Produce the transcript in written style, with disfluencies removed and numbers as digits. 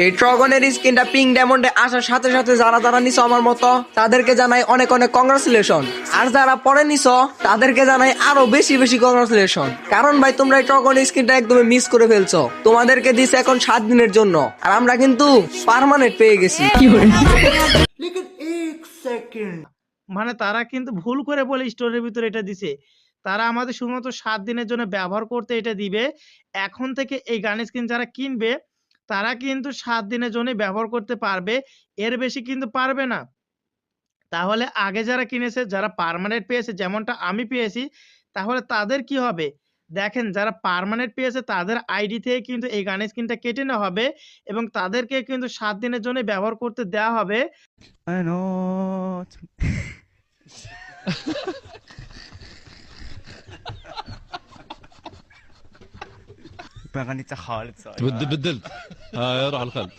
এই ট্রগনের স্কিনটা পিঙ্ক ডায়মন্ডে আসার সাথে সাথে যারা যারা নিছো আমার মতো তাদেরকে জানাই অনেক অনেক কংগ্রাচুলেশন, আর যারা পরে নিছো তাদেরকে জানাই আরো বেশি বেশি কংগ্রাচুলেশন। কারণ ভাই তোমরা এই ট্রগন স্কিনটা একদমই মিস করে ফেলছো। তোমাদেরকে দিছে এখন 7 দিনের জন্য, আর আমরা কিন্তু পার্মানেন্ট পেয়ে গেছি। মানে তারা কিন্তু ভুল করে বলে স্টোরের ভিতরে এটা দিছে। তারা আমাদের শুধুমাত্র 7 দিনের জন্য ব্যবহার করতে এটা দিবে। এখন থেকে এই গান স্কিন যারা কিনবে তারা কিন্তু 7 দিনের জন্যই ব্যবহার করতে পারবে। এর বেশি কিন্তু পারবে না। তাহলে আগে যারা কিনেছে, যারা পার্মানেন্ট পেয়েছে যেমনটা আমি পেয়েছি, তাহলে তাদের কি হবে? দেখেন যারা পার্মানেন্ট পেয়েছে তাদের আইডি থেকে কিন্তু এই গান স্কিনটা কেটে নেওয়া হবে এবং তাদেরকে কিন্তু 7 দিনের জন্য ব্যবহার করতে দেওয়া হবে। I know. بغني تخالد بدلت روح على الخلف